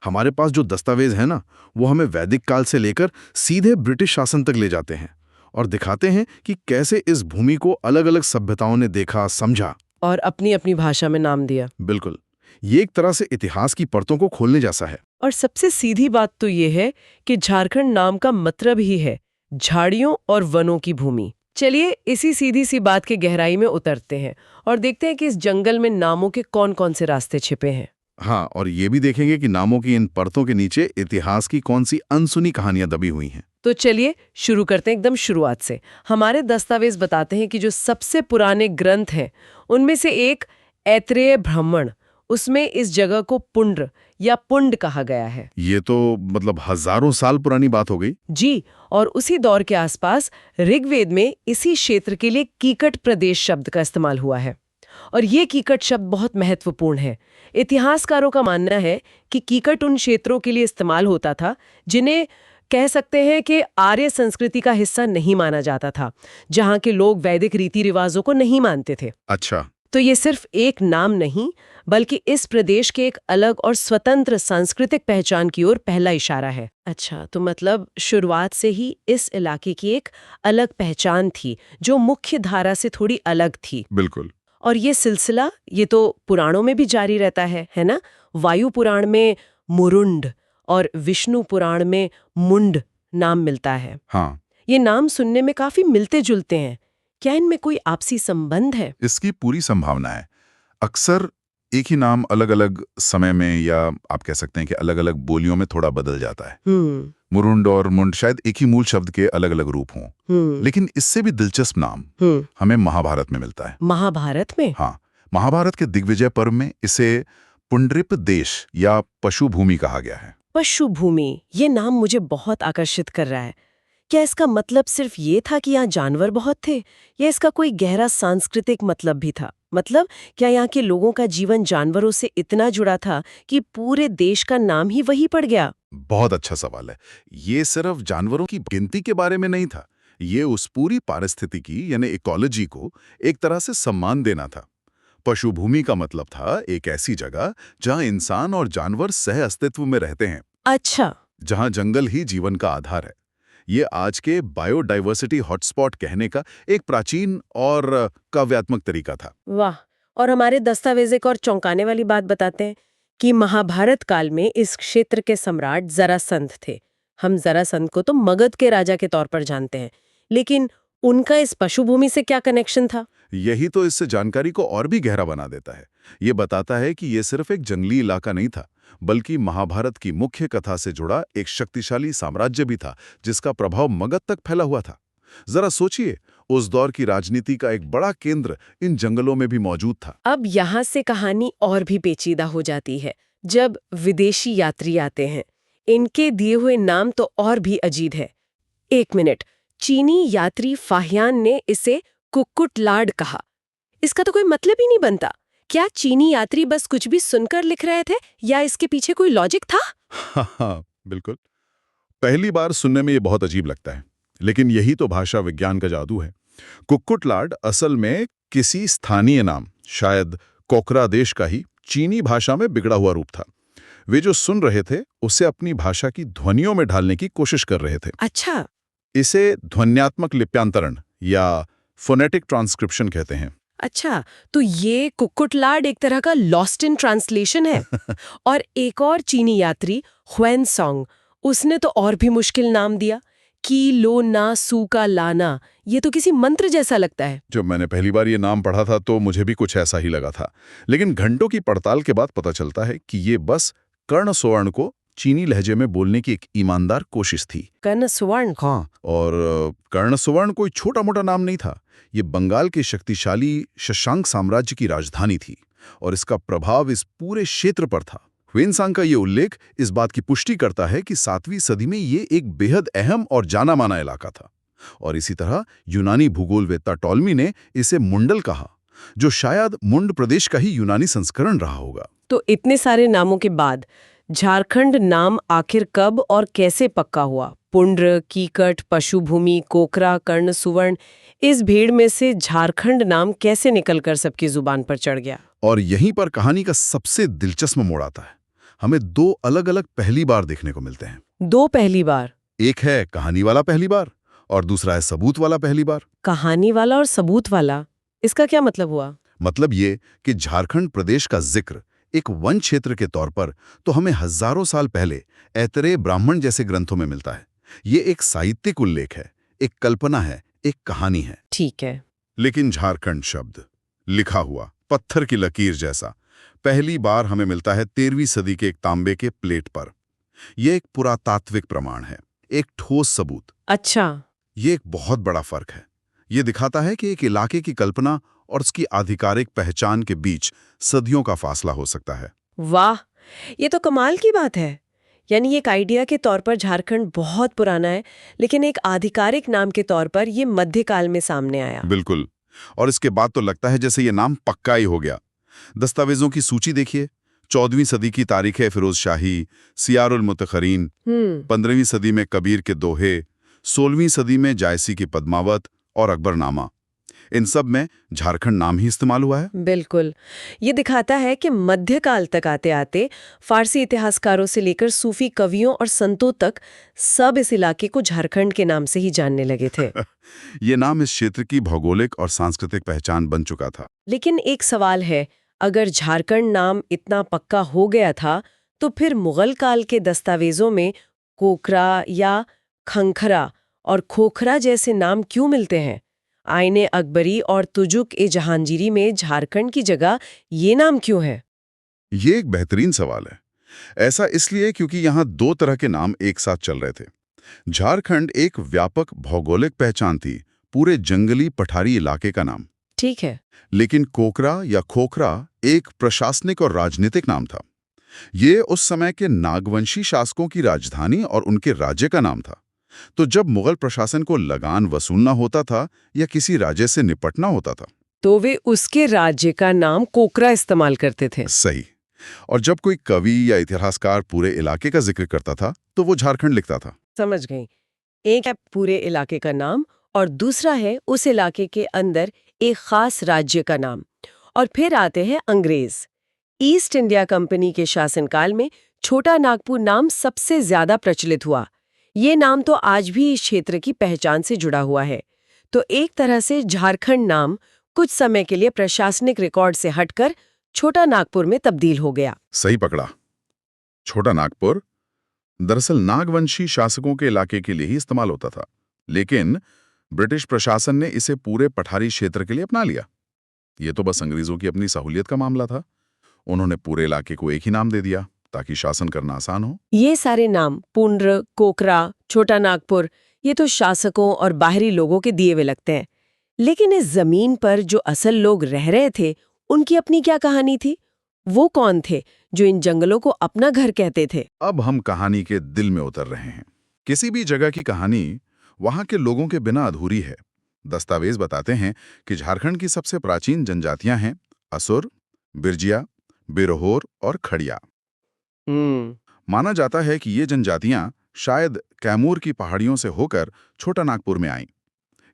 हमारे पास जो दस्तावेज है ना, वो हमें वैदिक काल से लेकर सीधे ब्रिटिश शासन तक ले जाते हैं और दिखाते हैं कि कैसे इस भूमि को अलग अलग सभ्यताओं ने देखा, समझा। और अपनी अपनी भाषा में नाम दिया। बिल्कुल, ये एक तरह से इतिहास की परतों को खोलने जैसा है। और सबसे सीधी बात तो ये है कि झारखंड नाम का मतलब ही है झाड़ियों और वनों की भूमि। चलिए इसी सीधी सी बात के गहराई में उतरते हैं और देखते हैं कि इस जंगल में नामों के कौन कौन से रास्ते छिपे हैं। हाँ, और ये भी देखेंगे कि नामों की इन परतों के नीचे इतिहास की कौन सी अनसुनी कहानियां दबी हुई हैं। तो चलिए शुरू करते हैं एकदम शुरुआत से। हमारे दस्तावेज बताते हैं कि जो सबसे पुराने ग्रंथ हैं उनमें से एक ऐत्रेय ब्राह्मण, उसमें इस जगह को पुंड्र या पुंड कहा गया है। ये तो मतलब हजारों साल पुरानी बात हो गई। जी, और उसी दौर के आसपास ऋग्वेद में इसी क्षेत्र के लिए कीकट प्रदेश शब्द का इस्तेमाल हुआ है। और ये कीकट शब्द बहुत महत्वपूर्ण है। इतिहासकारों का मानना है कि कीकट उन क्षेत्रों के लिए इस्तेमाल होता था जिन्हें कह सकते हैं कि आर्य संस्कृति का हिस्सा नहीं माना जाता था, जहाँ के लोग वैदिक रीति रिवाजों को नहीं मानते थे। अच्छा। तो ये सिर्फ एक नाम नहीं, बल्कि इस प्रदेश के एक अलग और स्वतंत्र सांस्कृतिक पहचान की ओर पहला इशारा है। अच्छा, तो मतलब शुरुआत से ही इस इलाके की एक अलग पहचान थी जो मुख्य धारा से थोड़ी अलग थी। बिल्कुल। और ये सिलसिला ये तो पुराणों में भी जारी रहता है ना? वायु पुराण में मुरुंड और विष्णु पुराण में मुंड नाम मिलता है। हाँ, ये नाम सुनने में काफी मिलते जुलते हैं। क्या इनमें कोई आपसी संबंध है? इसकी पूरी संभावना है। अक्सर एक ही नाम अलग अलग समय में या आप कह सकते हैं कि अलग अलग बोलियों में थोड़ा बदल जाता है। मुरुंड और मुंड शायद एक ही मूल शब्द के अलग अलग रूप हों, लेकिन इससे भी दिलचस्प नाम हमें महाभारत में मिलता है। महाभारत में? हाँ, महाभारत के दिग्विजय पर्व में इसे पुंड्रिप देश या पशु भूमि कहा गया है। पशु भूमि, ये नाम मुझे बहुत आकर्षित कर रहा है। क्या इसका मतलब सिर्फ ये था कि यहाँ जानवर बहुत थे, या इसका कोई गहरा सांस्कृतिक मतलब भी था? मतलब क्या यहाँ के लोगों का जीवन जानवरों से इतना जुड़ा था कि पूरे देश का नाम ही वही पड़ गया? बहुत अच्छा सवाल है। ये सिर्फ जानवरों की गिनती के बारे में नहीं था, ये उस पूरी पारिस्थितिकी यानी इकोलॉजी को एक तरह से सम्मान देना था। पशु भूमि का मतलब था एक ऐसी जगह जहां इंसान और जानवर सह अस्तित्व में रहते हैं। अच्छा। जहां जंगल ही जीवन का आधार है। ये आज के बायोडाइवर्सिटी हॉटस्पॉट कहने का एक प्राचीन और काव्यात्मक तरीका था। वाह। और हमारे दस्तावेज एक और चौंकाने वाली बात बताते हैं कि महाभारत काल में इस क्षेत्र के सम्राट जरासंध थे। हम जरासंध को तो मगध के राजा के तौर पर जानते हैं, लेकिन उनका इस पशु भूमि से क्या कनेक्शन था? यही तो इससे जानकारी को और भी गहरा बना देता है। ये बताता है कि ये सिर्फ एक जंगली इलाका नहीं था, बल्कि महाभारत की मुख्य कथा से जुड़ा एक शक्तिशाली साम्राज्य भी था, जिसका प्रभाव मगध तक फैला हुआ था। जरा सोचिए, उस दौर की राजनीति का एक बड़ा केंद्र इन जंगलों में भी मौजूद था। अब यहाँ से कहानी और भी पेचीदा हो जाती है जब विदेशी यात्री आते हैं। इनके दिए हुए नाम तो और भी अजीब है। एक मिनट, चीनी यात्री फाहियान ने इसे कुक्कुटलाड कहा। इसका तो कोई मतलब ही नहीं बनता। क्या चीनी यात्री बस कुछ भी सुनकर लिख रहे थे, या इसके पीछे कोई लॉजिक था? हाँ, बिल्कुल। पहली बार सुनने में ये बहुत अजीब लगता है, लेकिन यही तो भाषा विज्ञान का जादू है। कुक्कुटलाड असल में किसी स्थानीय नाम, शायद कोकरा देश का ही चीनी भाषा में बिगड़ा हुआ रूप था। वे जो सुन रहे थे उसे अपनी भाषा की ध्वनियों में ढालने की कोशिश कर रहे थे। अच्छा। इसे ध्वन्यात्मक लिप्यांतरण या फोनेटिक ट्रांसक्रिप्शन कहते हैं। अच्छा, तो ये कुक्कुटलाड एक तरह का लॉस्ट इन ट्रांसलेशन है। और एक और चीनी यात्री ह्वेनसोंग, उसने तो और भी मुश्किल नाम दिया, की लो ना सू का लाना। ये तो किसी मंत्र जैसा लगता है। जब मैंने पहली बार ये नाम पढ़ा था तो मुझे भी कुछ ऐसा ही लगा था, लेकिन घंटों की पड़ताल के बाद पता चलता है कि ये बस कर्ण स्वर्ण को चीनी लहजे में बोलने की एक ईमानदार कोशिश थी। कर्ण स्वर्ण? हाँ, और कर्ण स्वर्ण कोई छोटा मोटा नाम नहीं था। ये बंगाल के शक्तिशाली शशांक साम्राज्य की राजधानी थी और इसका प्रभाव इस पूरे क्षेत्र पर था। ह्वेनसांग का ये उल्लेख इस बात की पुष्टि करता है कि 7वीं सदी में ये एक बेहद अहम और जाना माना इलाका था। और इसी तरह यूनानी भूगोलवेत्ता टॉलमी ने इसे मुंडल कहा, जो शायद मुंड प्रदेश का ही यूनानी संस्करण रहा होगा। तो इतने सारे नामों के बाद झारखंड नाम आखिर कब और कैसे पक्का हुआ? पुंड्र, कीकट, पशुभूमि, कोकरा, कर्ण सुवर्ण, इस भीड़ में से झारखंड नाम कैसे निकलकर सबकी जुबान पर चढ़ गया? और यहीं पर कहानी का सबसे दिलचस्प मोड़ आता है। हमें दो अलग-अलग पहली बार देखने को मिलते हैं। दो पहली बार। एक है कहानी वाला पहली बार और दूसरा है सबूत वाला पहली बार। कहानी वाला और सबूत वाला, इसका क्या मतलब हुआ? मतलब ये कि झारखंड प्रदेश का जिक्र एक वन क्षेत्र के तौर पर तो हमें हजारों साल पहले ऐतरेय ब्राह्मण जैसे ग्रंथों में मिलता है। ये एक साहित्यिक उल्लेख है, एक कल्पना है, एक कहानी है। ठीक है। लेकिन झारखंड शब्द लिखा हुआ पत्थर की लकीर जैसा पहली बार हमें मिलता है 13वीं सदी के एक तांबे के प्लेट पर। यह एक पुरातात्विक प्रमाण है, एक ठोस सबूत। अच्छा। ये एक बहुत बड़ा फर्क है। ये दिखाता है कि एक इलाके की कल्पना और उसकी आधिकारिक पहचान के बीच सदियों का फासला हो सकता है। वाह, ये तो कमाल की बात है। यानी एक आइडिया के तौर पर झारखंड बहुत पुराना है, लेकिन एक आधिकारिक नाम के तौर पर ये मध्यकाल में सामने आया। बिल्कुल। और इसके बाद तो लगता है जैसे ये नाम पक्का ही हो गया। दस्तावेजों की सूची देखिए। 14वीं सदी की तारीख है फिरोज शाही, सियारुल मुतखरीन। 15वीं सदी में कबीर के दोहे, 16वीं सदी में जायसी की पद्मावत और अकबरनामा। इन सब में झारखंड नाम ही इस्तेमाल हुआ है। बिल्कुल। ये दिखाता है कि मध्यकाल तक आते आते फारसी इतिहासकारों से लेकर सूफी कवियों और संतों तक सब इस इलाके को झारखंड के नाम से ही जानने लगे थे। ये नाम इस क्षेत्र की भौगोलिक और सांस्कृतिक पहचान बन चुका था। लेकिन एक सवाल है, अगर झारखंड नाम इतना पक्का हो गया था, तो फिर मुगल काल के दस्तावेजों में कोकरा या खंखरा और खोखरा जैसे नाम क्यों मिलते हैं? आईने अकबरी और तुजुक ए जहांगीरी में झारखंड की जगह ये नाम क्यों है? ये एक बेहतरीन सवाल है। ऐसा इसलिए क्योंकि यहाँ दो तरह के नाम एक साथ चल रहे थे। झारखंड एक व्यापक भौगोलिक पहचान थी, पूरे जंगली पठारी इलाके का नाम। ठीक है। लेकिन कोकरा या खोखरा एक प्रशासनिक और राजनीतिक नाम था। ये उस समय के नागवंशी शासकों की राजधानी और उनके राज्य का नाम था। तो जब मुगल प्रशासन को लगान वसूलना होता था या किसी राज्य से निपटना होता था, तो वे उसके राज्य का नाम कोकरा इस्तेमाल करते थे। सही। और जब कोई कवि या इतिहासकार पूरे इलाके का जिक्र करता था तो वो झारखंड लिखता था। समझ गई। एक है पूरे इलाके का नाम और दूसरा है उस इलाके के अंदर एक खास राज्य का नाम। और फिर आते हैं अंग्रेज। ईस्ट इंडिया कंपनी के शासनकाल में छोटा नागपुर नाम सबसे ज्यादा प्रचलित हुआ। ये नाम तो आज भी इस क्षेत्र की पहचान से जुड़ा हुआ है। तो एक तरह से झारखंड नाम कुछ समय के लिए प्रशासनिक रिकॉर्ड से हटकर छोटा नागपुर में तब्दील हो गया। सही पकड़ा। छोटा नागपुर दरअसल नागवंशी शासकों के इलाके के लिए ही इस्तेमाल होता था, लेकिन ब्रिटिश प्रशासन ने इसे पूरे पठारी क्षेत्र के लिए अपना लिया। ये तो बस अंग्रेजों की अपनी सहूलियत का मामला था। उन्होंने पूरे इलाके को एक ही नाम दे दिया ताकि शासन करना आसान हो। ये सारे नाम पुंड्र, कोकरा, छोटा नागपुर, ये तो शासकों और बाहरी लोगों के दिए हुए लगते हैं। लेकिन इस जमीन पर जो असल लोग रह रहे थे, उनकी अपनी क्या कहानी थी? वो कौन थे जो इन जंगलों को अपना घर कहते थे? अब हम कहानी के दिल में उतर रहे हैं। किसी भी जगह की कहानी वहां के लोगों के बिना अधूरी है। दस्तावेज बताते हैं कि झारखंड की सबसे प्राचीन जनजातियां हैं असुर, बिरजिया, बिरहोर और खड़िया। माना जाता है कि ये जनजातियां शायद कैमूर की पहाड़ियों से होकर छोटा नागपुर में आईं।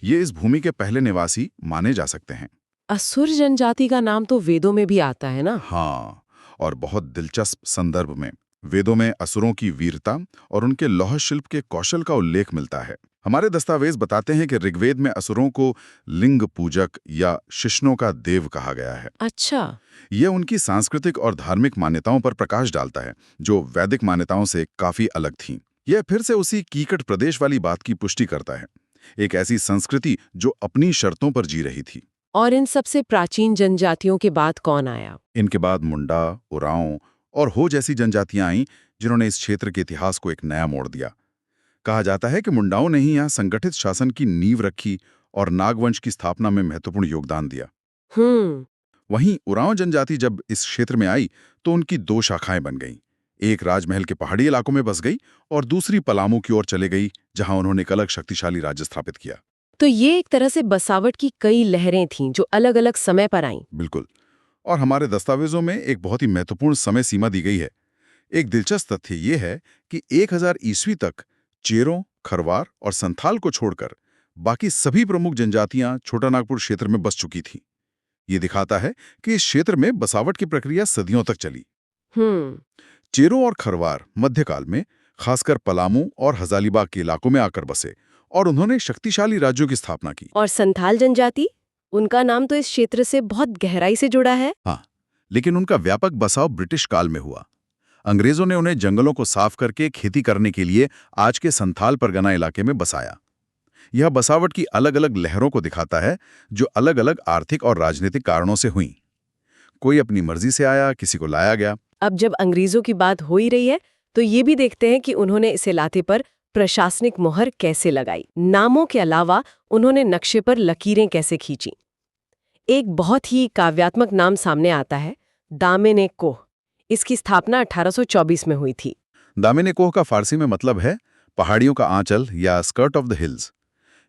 ये इस भूमि के पहले निवासी माने जा सकते हैं। असुर जनजाति का नाम तो वेदों में भी आता है ना? हाँ, और बहुत दिलचस्प संदर्भ में। वेदों में असुरों की वीरता और उनके लौह शिल्प के कौशल का उल्लेख मिलता है। हमारे दस्तावेज बताते हैं कि ऋग्वेद में असुरों को लिंग पूजक या शिष्णों का देव कहा गया है। अच्छा। यह उनकी सांस्कृतिक और धार्मिक मान्यताओं पर प्रकाश डालता है, जो वैदिक मान्यताओं से काफी अलग थीं। यह फिर से उसी कीकट प्रदेश वाली बात की पुष्टि करता है, एक ऐसी संस्कृति जो अपनी शर्तों पर जी रही थी। और इन सबसे प्राचीन जनजातियों के बाद कौन आया? इनके बाद मुंडा, उरांव और हो जैसी जनजातियां आईं, जिन्होंने इस क्षेत्र के इतिहास को एक नया मोड़ दिया। कहा जाता है कि मुंडाओं ने ही यहाँ संगठित शासन की नींव रखी और नागवंश की स्थापना में महत्वपूर्ण योगदान दिया। वहीं उरांव जनजाति जब इस क्षेत्र में आई तो उनकी दो शाखाएं बन गईं। एक राजमहल के पहाड़ी इलाकों में बस गई और दूसरी पलामू की ओर चले गई, जहां उन्होंने एक अलग शक्तिशाली राज्य स्थापित किया। तो ये एक तरह से बसावट की कई लहरें थीं जो अलग अलग समय पर आईं। बिल्कुल। और हमारे दस्तावेजों में एक बहुत ही महत्वपूर्ण समय सीमा दी गई है। एक दिलचस्प तथ्य ये है कि 1000 ईस्वी तक चेरों, खरवार और संथाल को छोड़कर बाकी सभी प्रमुख जनजातियां छोटा नागपुर क्षेत्र में बस चुकी थीं। ये दिखाता है कि इस क्षेत्र में बसावट की प्रक्रिया सदियों तक चली। चेरो और खरवार मध्यकाल में खासकर पलामू और हजारीबाग के इलाकों में आकर बसे और उन्होंने शक्तिशाली राज्यों की स्थापना की। और संथाल जनजाति, उनका नाम तो इस क्षेत्र से बहुत गहराई से जुड़ा है। हाँ, लेकिन उनका व्यापक बसाव ब्रिटिश काल में हुआ। अंग्रेजों ने उन्हें जंगलों को साफ करके खेती करने के लिए आज के संथाल परगना इलाके में बसाया। यह बसावट की अलग अलग लहरों को दिखाता है, जो अलग अलग आर्थिक और राजनीतिक कारणों से हुई। कोई अपनी मर्जी से आया, किसी को लाया गया। अब जब अंग्रेजों की बात हो ही रही है तो ये भी देखते हैं कि उन्होंने इस इलाके पर प्रशासनिक मोहर कैसे लगाई। नामों के अलावा उन्होंने नक्शे पर लकीरें कैसे खींची। एक बहुत ही काव्यात्मक नाम सामने आता है, दामन कोह। इसकी स्थापना 1824 में हुई थी। दामन कोह का फारसी में मतलब है पहाड़ियों का आंचल या स्कर्ट ऑफ द हिल्स।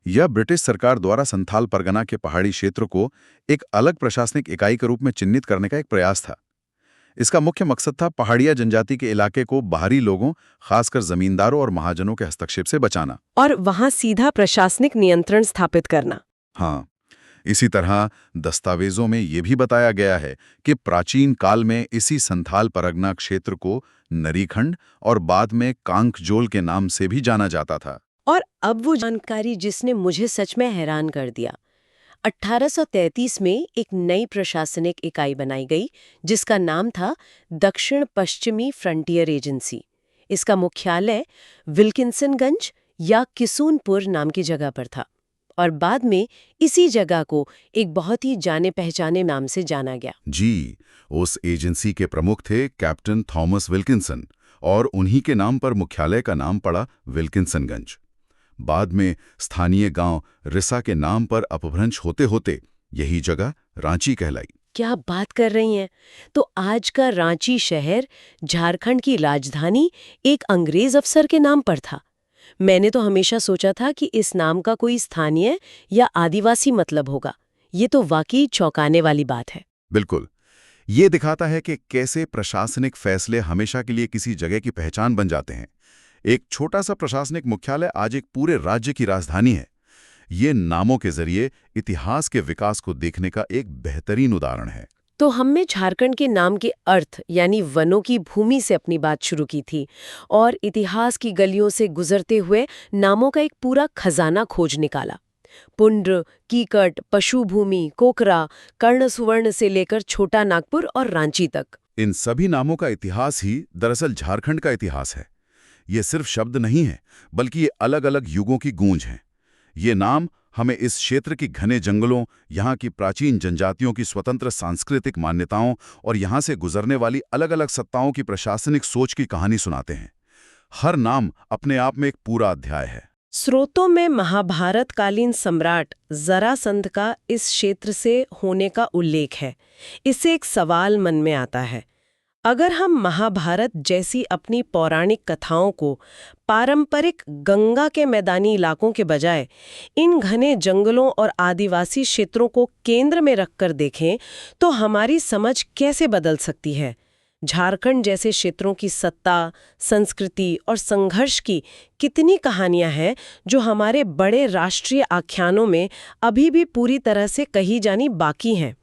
यह ब्रिटिश सरकार द्वारा संथाल परगना के पहाड़ी क्षेत्र को एक अलग प्रशासनिक इकाई के रूप में चिन्हित करने का एक प्रयास था। इसका मुख्य मकसद था पहाड़िया जनजाति के इलाके को बाहरी लोगों, खासकर जमींदारों और महाजनों के हस्तक्षेप से बचाना और वहां सीधा प्रशासनिक नियंत्रण स्थापित करना। हाँ, इसी तरह दस्तावेजों में यह भी बताया गया है कि प्राचीन काल में इसी संथाल परगना क्षेत्र को नरीखंड और बाद में कांकजोल के नाम से भी जाना जाता था। और अब वो जानकारी जिसने मुझे सच में हैरान कर दिया। 1833 में एक नई प्रशासनिक इकाई बनाई गई जिसका नाम था दक्षिण पश्चिमी फ्रंटियर एजेंसी। इसका मुख्यालय विल्किंसनगंज या किसूनपुर नाम की जगह पर था और बाद में इसी जगह को एक बहुत ही जाने पहचाने नाम से जाना गया। जी, उस एजेंसी के प्रमुख थे कैप्टन थॉमस विल्किंसन और उन्हीं के नाम पर मुख्यालय का नाम पड़ा विल्किंसनगंज। बाद में स्थानीय गांव रिसा के नाम पर अपभ्रंश होते होते यही जगह रांची कहलाई। क्या बात कर रही हैं? तो आज का रांची शहर झारखंड की राजधानी एक अंग्रेज अफसर के नाम पर था। मैंने तो हमेशा सोचा था कि इस नाम का कोई स्थानीय या आदिवासी मतलब होगा। ये तो वाकई चौंकाने वाली बात है। बिल्कुल, ये दिखाता है कि कैसे प्रशासनिक फैसले हमेशा के लिए किसी जगह की पहचान बन जाते हैं। एक छोटा सा प्रशासनिक मुख्यालय आज एक पूरे राज्य की राजधानी है। ये नामों के जरिए इतिहास के विकास को देखने का एक बेहतरीन उदाहरण है। तो हमने झारखंड के नाम के अर्थ यानी वनों की भूमि से अपनी बात शुरू की थी और इतिहास की गलियों से गुजरते हुए नामों का एक पूरा खजाना खोज निकाला। पुंड्र, कीकट, पशुभूमि, कोकरा, कर्णसुवर्ण से लेकर छोटा नागपुर और रांची तक। इन सभी नामों का इतिहास ही दरअसल झारखंड का इतिहास है। ये सिर्फ शब्द नहीं है, बल्कि ये अलग अलग युगों की गूंज हैं। ये नाम हमें इस क्षेत्र की घने जंगलों, यहाँ की प्राचीन जनजातियों की स्वतंत्र सांस्कृतिक मान्यताओं और यहाँ से गुजरने वाली अलग अलग सत्ताओं की प्रशासनिक सोच की कहानी सुनाते हैं। हर नाम अपने आप में एक पूरा अध्याय है। स्रोतों में महाभारत कालीन सम्राट जरासंध का इस क्षेत्र से होने का उल्लेख है। इससे एक सवाल मन में आता है, अगर हम महाभारत जैसी अपनी पौराणिक कथाओं को पारंपरिक गंगा के मैदानी इलाकों के बजाय इन घने जंगलों और आदिवासी क्षेत्रों को केंद्र में रखकर देखें तो हमारी समझ कैसे बदल सकती है? झारखंड जैसे क्षेत्रों की सत्ता, संस्कृति और संघर्ष की कितनी कहानियां हैं जो हमारे बड़े राष्ट्रीय आख्यानों में अभी भी पूरी तरह से कही जानी बाकी हैं।